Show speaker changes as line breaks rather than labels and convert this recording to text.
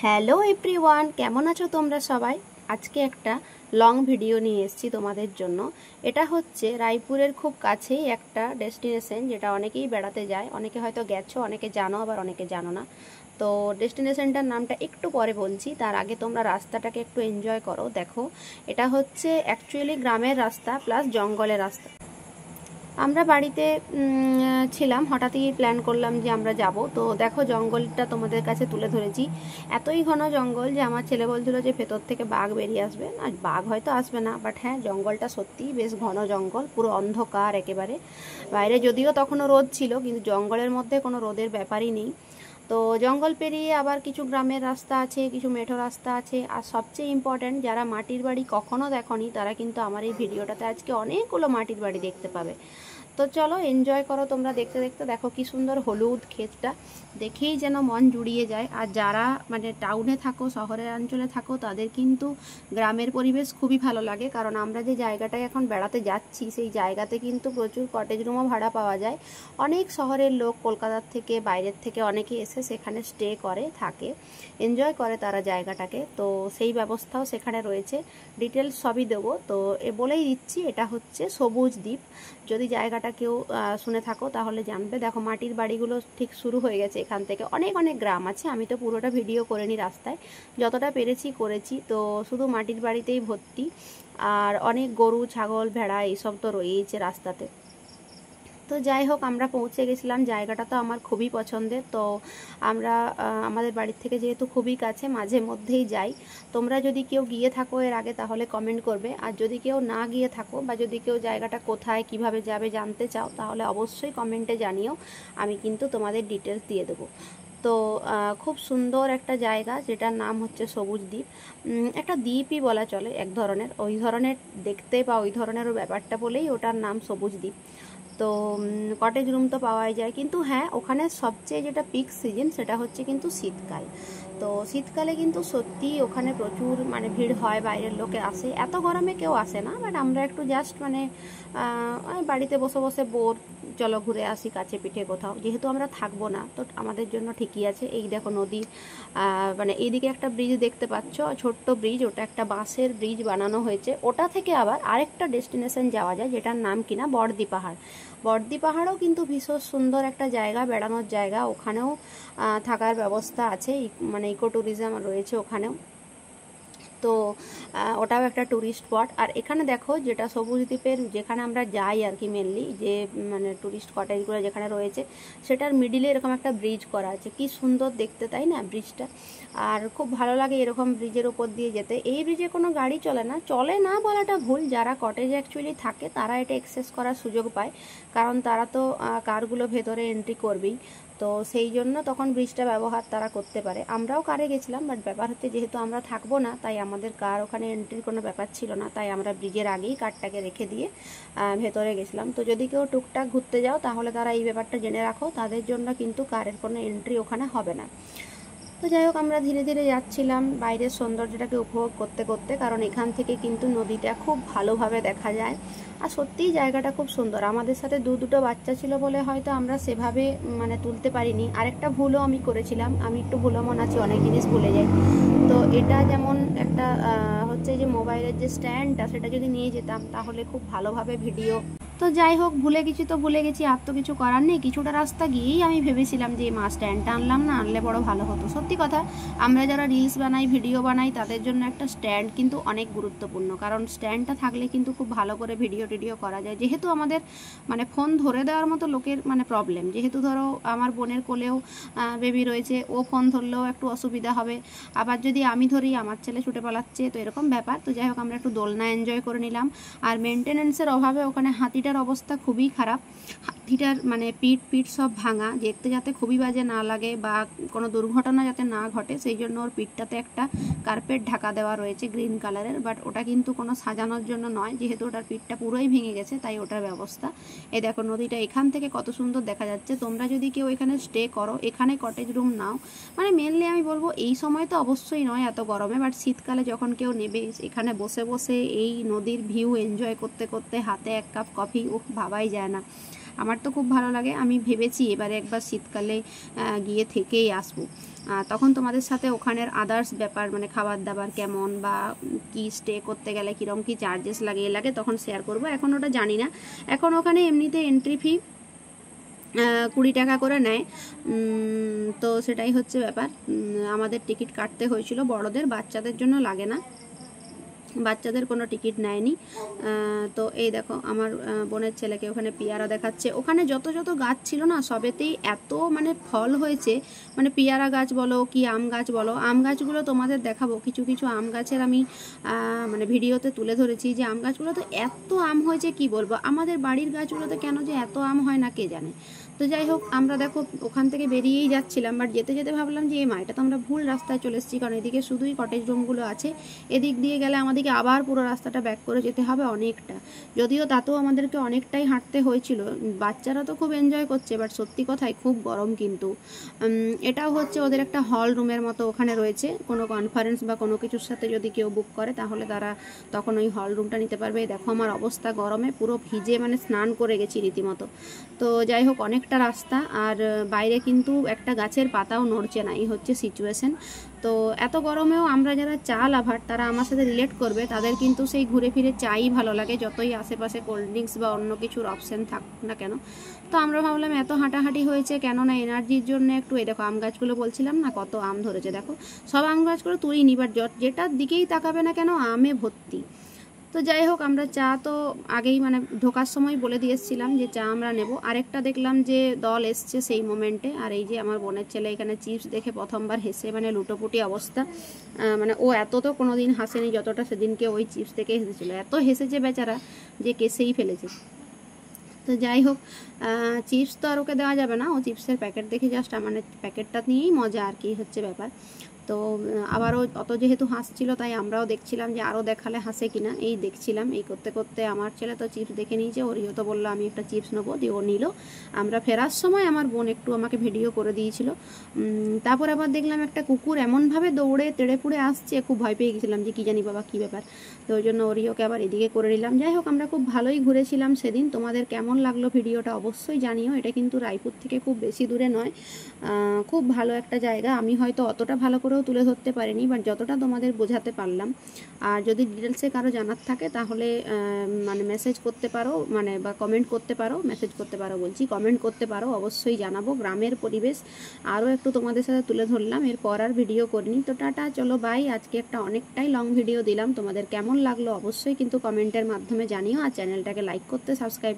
Hello everyone, কেমন আছো তোমরা সবাই? আজকে একটা লং ভিডিও নিয়ে এসেছি তোমাদের জন্য। এটা হচ্ছে রায়পুরের খুব কাছেই একটা ডেস্টিনেশন, যেটা অনেকেই বেড়াতে যায়। অনেকে হয়তো গেছো, অনেকে জানো, আবার অনেকে জানো না। তো ডেস্টিনেশনটার নামটা একটু পরে বলছি, তার আগে তোমরা রাস্তাটাকে একটু এনজয় করো। দেখো, এটা হচ্ছে অ্যাকচুয়ালি গ্রামের রাস্তা প্লাস জঙ্গলের রাস্তা। আমরা বাড়িতে ছিলাম, হঠাৎই প্ল্যান করলাম যে আমরা যাব। তো দেখো, জঙ্গলটা তোমাদের কাছে তুলে ধরেছি। এতই ঘন জঙ্গল যে আমার ছেলে বলছিল যে ভেতর থেকে বাঘ বেরিয়ে আসবে। না, বাঘ হয়তো আসবে না, বাট হ্যাঁ, জঙ্গলটা সত্যিই বেশ ঘন জঙ্গল, পুরো অন্ধকার একেবারে। বাইরে যদিও তখনও রোদ ছিল, কিন্তু জঙ্গলের মধ্যে কোনো রোদের ব্যাপারই নেই। তো জঙ্গল পেরিয়ে আবার কিছু গ্রামের রাস্তা আছে, কিছু মেঠো রাস্তা আছে। আর সবচেয়ে ইম্পর্ট্যান্ট, যারা মাটির বাড়ি কখনো দেখোনি তারা কিন্তু আমার এই ভিডিওটাতে আজকে অনেকগুলো মাটির বাড়ি দেখতে পাবে। তো চলো এনজয় করো তোমরা দেখতে দেখতে। দেখো কি সুন্দর হলুদ ক্ষেতটা, দেখেই যেন মন জুড়িয়ে যায়। আর যারা মানে টাউনে থাকো, শহরের অঞ্চলে থাকো, তাদের কিন্তু গ্রামের পরিবেশ খুবই ভালো লাগে। কারণ আমরা যে জায়গাটায় এখন বেড়াতে যাচ্ছি, সেই জায়গাতে কিন্তু প্রচুর কটেজ রুমও ভাড়া পাওয়া যায়। অনেক শহরের লোক, কলকাতার থেকে, বাইরের থেকে অনেকে এসে সেখানে স্টে করে, থাকে, এনজয় করে তারা জায়গাটাকে। তো সেই ব্যবস্থাও সেখানে রয়েছে। ডিটেলস সবই দেবো। তো বলেই দিচ্ছি, এটা হচ্ছে সবুজ দ্বীপ। যদি জায়গাটা কেউ শুনে থাকো তাহলে জানবে। দেখো, মাটির বাড়িগুলো ঠিক শুরু হয়ে গেছে এখান থেকে। অনেক অনেক গ্রাম আছে, আমি তো পুরোটা ভিডিও করিনি, রাস্তায় যতটা পেরেছি করেছি। তো শুধু মাটির বাড়িতেই ভর্তি। আর অনেক গরু, ছাগল, ভেড়া এইসব তো রয়েছে রাস্তাতে। তো যাই হোক, আমরা পৌঁছে গেছিলাম। জায়গাটা তো আমার খুবই পছন্দের। তো আমরা আমাদের বাড়ির থেকে যেহেতু খুবই কাছে, মাঝে মধ্যেই যাই। তোমরা যদি কেউ গিয়ে থাকো এর আগে তাহলে কমেন্ট করবে। আর যদি কেউ না গিয়ে থাকো, বা যদি কেউ জায়গাটা কোথায় কিভাবে যাবে জানতে চাও, তাহলে অবশ্যই কমেন্টে জানিও, আমি কিন্তু তোমাদের ডিটেলস দিয়ে দেবো। তো খুব সুন্দর একটা জায়গা, যেটার নাম হচ্ছে সবুজ দ্বীপ। একটা দ্বীপই বলা চলে এক ধরনের, ওই ধরনের দেখতে বা ওই ধরনের ব্যাপারটা বলেই ওটার নাম সবুজ দ্বীপ। তো কটেজ রুম তো পাওয়াই যায়, কিন্তু হ্যাঁ, ওখানে সবচেয়ে যেটা পিক সিজন সেটা হচ্ছে কিন্তু শীতকাল। তো শীতকালে কিন্তু সত্যি ওখানে প্রচুর মানে ভিড় হয়, বাইরের লোকে আসে। এত গরমে কেউ আসে না, বাট আমরা একটু জাস্ট মানে বাড়িতে বসে বসে বোর, চলো ঘুরে আসি কাছে পিঠে কোথাও। যেহেতু আমরা থাকবো না, তো আমাদের জন্য ঠিকই আছে। এই দেখো নদী, মানে এইদিকে একটা ব্রিজ দেখতে পাচ্ছ, ছোট্ট ব্রিজ, ওটা একটা বাঁশের ব্রিজ বানানো হয়েছে। ওটা থেকে আবার আরেকটা ডেস্টিনেশন যাওয়া যায়, যেটার নাম কিনা বর্দি পাহাড়। বর্দি পাহাড়ও কিন্তু ভীষণ সুন্দর একটা জায়গা, বেড়ানোর জায়গা। ওখানেও থাকার ব্যবস্থা আছে, মানে ইকো ট্যুরিজম রয়েছে ওখানেও। তো ওটাও একটা ট্যুরিস্ট স্পট। আর এখানে দেখো, যেটা সবুজ দ্বীপের যেখানে আমরা যাই আর কি, মেনলি যে মানে ট্যুরিস্ট কটেজগুলো যেখানে রয়েছে, সেটার মিডিলে এরকম একটা ব্রিজ করা আছে। কি সুন্দর দেখতে, তাই না ব্রিজটা? আর খুব ভালো লাগে এরকম ব্রিজের ওপর দিয়ে যেতে। এই ব্রিজে কোনো গাড়ি চলে না, চলে না বলাটা ভুল, যারা কটেজে অ্যাকচুয়ালি থাকে তারা এটা অ্যাক্সেস করার সুযোগ পায়। কারণ তারা তো কারগুলো ভেতরে এন্ট্রি করবেই। তো সেই জন্য তখন ব্রিজটা ব্যবহার তারা করতে পারে। আমরাও কারে গেছিলাম, বাট ব্যাপার হচ্ছে যেহেতু আমরা থাকবো না, তাই আমাদের কার ওখানে এন্ট্রির কোনো ব্যাপার ছিল না। তাই আমরা ব্রিজের আগেই কারটাকে রেখে দিয়ে ভেতরে গেছিলাম। তো যদি কেউ টুকটাক ঘুরতে যাও, তাহলে তারা এই ব্যাপারটা জেনে রাখো, তাদের জন্য কিন্তু কারের কোনো এন্ট্রি ওখানে হবে না। তো যাই হোক, আমরা ধীরে ধীরে যাচ্ছিলাম বাইরের সৌন্দর্যটাকে উপভোগ করতে করতে, কারণ এখান থেকে কিন্তু নদীটা খুব ভালোভাবে দেখা যায়। আর সত্যিই জায়গাটা খুব সুন্দর। আমাদের সাথে দুটো বাচ্চা ছিল বলে হয়তো আমরা সেভাবে মানে তুলতে পারিনি। আরেকটা ভুলও আমি করেছিলাম, আমি একটু ভুলো মন আছে, অনেক জিনিস ভুলে যাই। তো এটা যেমন একটা হচ্ছে যে মোবাইলের যে স্ট্যান্ডটা, সেটা যদি নিয়ে যেতাম তাহলে খুব ভালোভাবে ভিডিও। তো যাই হোক, ভুলে গেছি তো ভুলে গেছি, আর তো কিছু করার নেই। কিছুটা রাস্তা গিয়েই আমি ভেবেছিলাম যে মা স্ট্যান্ডটা আনলাম না, আনলে বড় ভালো হতো। সত্যি কথা, আমরা যারা রিলস বানাই, ভিডিও বানাই, তাদের জন্য একটা স্ট্যান্ড কিন্তু অনেক গুরুত্বপূর্ণ। কারণ স্ট্যান্ডটা থাকলে কিন্তু খুব ভালো করে ভিডিও টিডিও করা যায়। যেহেতু আমাদের মানে ফোন ধরে দেওয়ার মতো লোকের মানে প্রবলেম, যেহেতু ধরো আমার বোনের কোলেও বেবি রয়েছে, ও ফোন ধরলেও একটু অসুবিধা হবে। আবার যদি আমি ধরি, আমার ছেলে ছুটে পালাচ্ছে, তো এরকম ব্যাপার। তো যাই হোক, আমরা একটু দোলনা এনজয় করে নিলাম। আর মেনটেনেন্সের অভাবে ওখানে হাতিটার অবস্থা খুবই খারাপ। হাতিটার মানে পিঠ সব ভাঙা, দেখতে যাতে খুবই বাজে না লাগে বা কোনো দুর্ঘটনা যাতে না ঘটে, সেই জন্য ওর পিঠটাতে একটা কার্পেট ঢাকা দেওয়া রয়েছে গ্রিন কালারের। বাট ওটা কিন্তু কোনো সাজানোর জন্য নয়, যেহেতু ওটার পিঠটা পুরোই ভেঙে গেছে, তাই ওটার ব্যবস্থা। এই দেখো নদীটা এখান থেকে কত সুন্দর দেখা যাচ্ছে। তোমরা যদি কেউ এখানে স্টে করো, এখানে কটেজ রুম নাও, মানে মেনলি আমি বলবো এই সময় তো অবশ্যই নয় এত গরমে, বাট শীতকালে যখন কেউ নেবে, এখানে বসে বসে এই নদীর ভিউ এনজয় করতে করতে হাতে এক কাপ কফি, ও ভাবাই যায় না। আমার তো খুব ভালো লাগে। আমি ভেবেছি এবারে একবার শীতকালে গিয়ে থেকেই আসবো। তখন তোমাদের সাথে ওখানের আদার্স ব্যাপার মানে খাবার দাবার কেমন বা কি স্টে করতে গেলে কীরকম কী চার্জেস লাগে তখন শেয়ার করব। এখন ওটা জানি না। এখন ওখানে এমনিতে এন্ট্রি ফি 20 টাকা করে নেয়। তো সেটাই হচ্ছে ব্যাপার। আমাদের টিকিট কাটতে হয়েছিল বড়দের, বাচ্চাদের জন্য লাগে না, বাচ্চাদের কোনো টিকিট নেয়নি। তো এই দেখো আমার বোনের ছেলেকে ওখানে পেয়ারা দেখাচ্ছে। ওখানে যত যত গাছ ছিল না সবেতেই এত মানে ফল হয়েছে, মানে পেয়ারা গাছ বলো কি আম গাছ বলো। আম গাছগুলো তোমাদের দেখাবো, কিছু কিছু আম গাছের আমি মানে ভিডিওতে তুলে ধরেছি যে আম গাছগুলো তো এত আম হয়েছে কি বলবো। আমাদের বাড়ির গাছগুলোতে কেন যে এত আম হয় না কে জানে। তো যাই হোক, আমরা দেখো ওখান থেকে বেরিয়েই যাচ্ছিলাম, বাট যেতে যেতে ভাবলাম যে এই এটা তো আমরা ভুল রাস্তায় চলে এসেছি, কারণ এদিকে শুধুই কটেজ রুমগুলো আছে। এদিক দিয়ে গেলে আমাদেরকে আবার পুরো রাস্তাটা ব্যাক করে যেতে হবে অনেকটা। যদিও তাতেও আমাদেরকে অনেকটাই হাঁটতে হয়েছিল। বাচ্চারা তো খুব এনজয় করছে, বাট সত্যি কথাই খুব গরম। কিন্তু এটাও হচ্ছে ওদের একটা হল রুমের মতো ওখানে রয়েছে। কোনো কনফারেন্স বা কোনো কিছুর সাথে যদি কেউ বুক করে তাহলে তারা তখন ওই হল রুমটা নিতে পারবে। দেখো আমার অবস্থা গরমে পুরো ভিজে মানে স্নান করে গেছি রীতিমতো। তো যাই হোক, অনেকটা রাস্তা, আর বাইরে কিন্তু একটা গাছের পাতাও নড়ছে না, এই হচ্ছে সিচুয়েশন। তো এত গরমেও আমরা যারা চা লাভার তারা আমার সাথে রিলেট করবে, তাদের কিন্তু সেই ঘুরে ফিরে চাই ভালো লাগে, যতই আশেপাশে কোল্ড ড্রিঙ্কস বা অন্য কিছুর অপশান থাকুক না কেন। তো আমরা ভাবলাম এত হাঁটাহাঁটি হয়েছে কেননা এনার্জির জন্য একটু। এই দেখো আম গাছগুলো বলছিলাম না কত আম ধরেছে, দেখো সব আম গাছগুলো তুলিনি, বাট যেটার দিকেই তাকাবে না কেন আমে ভর্তি। তো যাই হোক, আমরা চা তো আগেই মানে ঢোকার সময় বলে দিয়েছিলাম যে চা আমরা নেব। আরেকটা দেখলাম যে দল এসছে সেই মোমেন্টে, আর এই যে আমার বোনের ছেলে এখানে চিপস দেখে প্রথমবার হেসে মানে লুটোপুটি অবস্থা। মানে ও এত তো কোনোদিন হাসেনি যতটা সেদিনকে ওই চিপস দেখে হেসেছিল। এত হেসেছে বেচারা যে কেসেই ফেলেছে। তো যাই হোক, চিপস তো আর ওকে দেওয়া যাবে না, ও চিপসের প্যাকেট দেখে জাস্ট মানে প্যাকেটটা নিয়েই মজা আর কি হচ্ছে ব্যাপার। তো আবারও অত যেহেতু হাসছিল তাই আমরাও দেখছিলাম যে আরও দেখালে হাসে কিনা, এই দেখছিলাম। এই করতে করতে আমার ছেলে তো চিপস দেখে নিয়েছে, ওরিও তো বললো আমি একটা চিপস নেবো, দিয়ে ও নিল। আমরা ফেরার সময় আমার বোন একটু আমাকে ভিডিও করে দিয়েছিল। তারপর আবার দেখলাম একটা কুকুর এমনভাবে দৌড়ে তেড়ে পুড়ে আসছে, খুব ভয় পেয়ে গেছিলাম যে কী জানি বাবা কী ব্যাপার। তো ওই জন্য ওরিওকে আবার এদিকে করে নিলাম। যাই হোক, আমরা খুব ভালোই ঘুরেছিলাম সেদিন। তোমাদের কেমন লাগলো ভিডিওটা অবশ্যই জানিও। এটা কিন্তু রায়পুর থেকে খুব বেশি দূরে নয়, খুব ভালো একটা জায়গা। আমি হয়তো অতটা ভালো করেও তুলে ধরতে পারিনি, বাট যতটা তোমাদের বোঝাতে পারলাম। আর যদি ডিটেলসে কারো জানার থাকে তাহলে মানে মেসেজ করতে পারো, মানে বা কমেন্ট করতে পারো, মেসেজ করতে পারো বলছি, কমেন্ট করতে পারো, অবশ্যই জানাবো। গ্রামের পরিবেশ আরও একটু তোমাদের সাথে তুলে ধরলাম, এরপর আর ভিডিও করিনি। তো টাটা, চলো বাই। আজকে একটা অনেকটাই লং ভিডিও দিলাম, তোমাদের কেমন লাগলো অবশ্যই কিন্তু কমেন্টের মাধ্যমে জানিও। আর চ্যানেলটাকে লাইক করতে, সাবস্ক্রাইব